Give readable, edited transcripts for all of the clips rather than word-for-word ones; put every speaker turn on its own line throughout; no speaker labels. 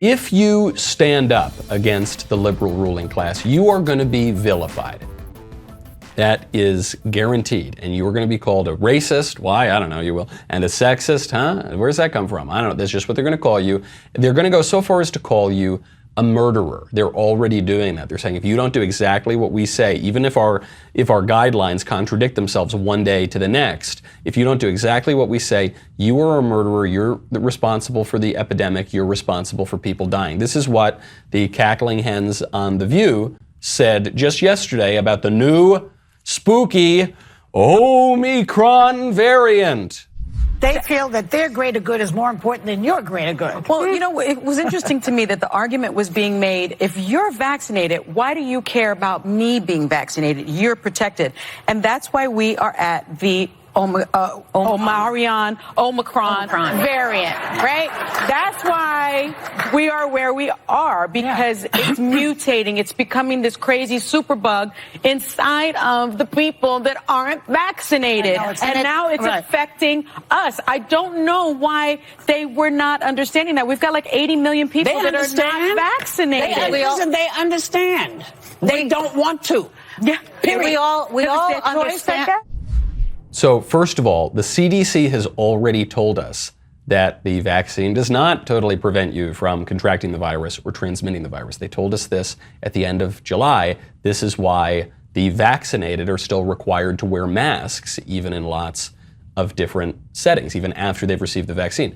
If you stand up against the liberal ruling class, you are going to be vilified. That is guaranteed. And you are going to be called a racist. Why? I don't know. You will. And a sexist, huh? Where does that come from? I don't know. That's just what they're going to call you. They're going to go so far as to call you a murderer. They're already doing that. They're saying if you don't do exactly what we say, even if our guidelines contradict themselves one day to the next, if you don't do exactly what we say, you are a murderer. You're responsible for the epidemic. You're responsible for people dying. This is what the cackling hens on The View said just yesterday about the new spooky Omicron variant.
They feel that their greater good is more important than your greater good.
Well, you know, it was interesting to me that the argument was being made, if you're vaccinated, why do you care about me being vaccinated? You're protected. And that's why we are at the Omicron variant, right? That's why we are where we are, because it's mutating. It's becoming this crazy superbug inside of the people that aren't vaccinated. And now it's affecting us. I don't know why they were not understanding that. We've got like 80 million people that are not vaccinated.
They understand. They don't want to.
Yeah.
Period.
We all understand.
So first of all, the CDC has already told us that the vaccine does not totally prevent you from contracting the virus or transmitting the virus. They told us this at the end of July. This is why the vaccinated are still required to wear masks, even in lots of different settings, even after they've received the vaccine.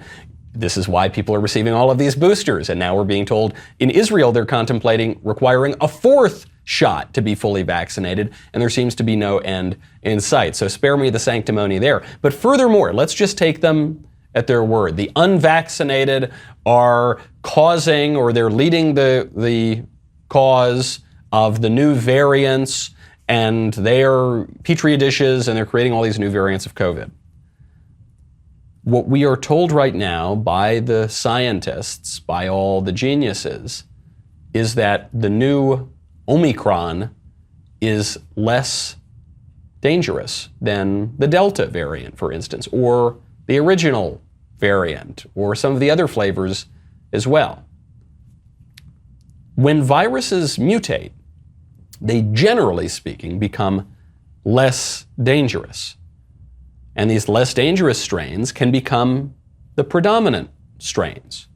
This is why people are receiving all of these boosters. And now we're being told in Israel they're contemplating requiring a fourth shot to be fully vaccinated, and there seems to be no end in sight. So spare me the sanctimony there. But furthermore, let's just take them at their word. The unvaccinated are causing, or they're leading the cause of the new variants, and they are petri dishes, and they're creating all these new variants of COVID. What we are told right now by the scientists, by all the geniuses, is that the new Omicron is less dangerous than the Delta variant, for instance, or the original variant, or some of the other flavors as well. When viruses mutate, they generally speaking become less dangerous. And these less dangerous strains can become the predominant strains.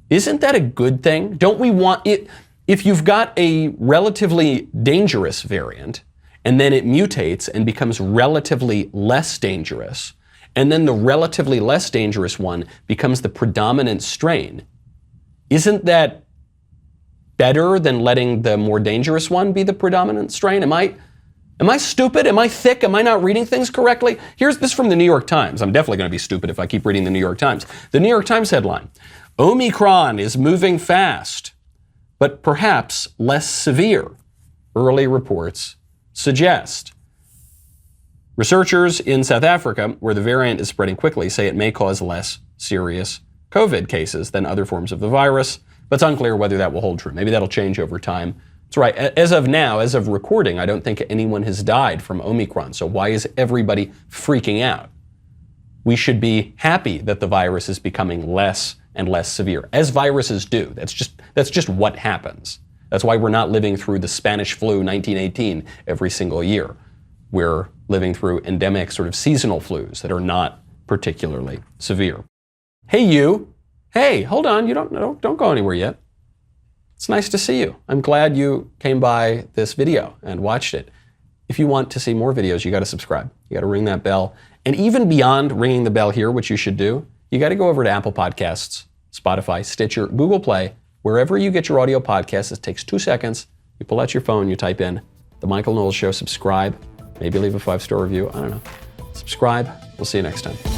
Isn't that a good thing? Don't we want it? If you've got a relatively dangerous variant and then it mutates and becomes relatively less dangerous, and then the relatively less dangerous one becomes the predominant strain, isn't that better than letting the more dangerous one be the predominant strain? Am I stupid? Am I thick? Am I not reading things correctly? Here's this from the New York Times. I'm definitely going to be stupid if I keep reading the New York Times. The New York Times headline: Omicron is moving fast, but perhaps less severe, early reports suggest. Researchers in South Africa, where the variant is spreading quickly, say it may cause less serious COVID cases than other forms of the virus, but it's unclear whether that will hold true. Maybe that'll change over time. That's right. As of now, as of recording, I don't think anyone has died from Omicron. So why is everybody freaking out? We should be happy that the virus is becoming less and less severe, as viruses do. That's just what happens. That's why we're not living through the Spanish flu 1918 every single year. We're living through endemic sort of seasonal flus that are not particularly severe. Hey, you. Hey, hold on. You don't go anywhere yet. It's nice to see you. I'm glad you came by this video and watched it. If you want to see more videos, you got to subscribe. You got to ring that bell. And even beyond ringing the bell here, which you should do, you got to go over to Apple Podcasts, Spotify, Stitcher, Google Play, wherever you get your audio podcasts. It takes 2 seconds. You pull out your phone, you type in The Michael Knowles Show, subscribe, maybe leave a 5-star review. I don't know. Subscribe. We'll see you next time.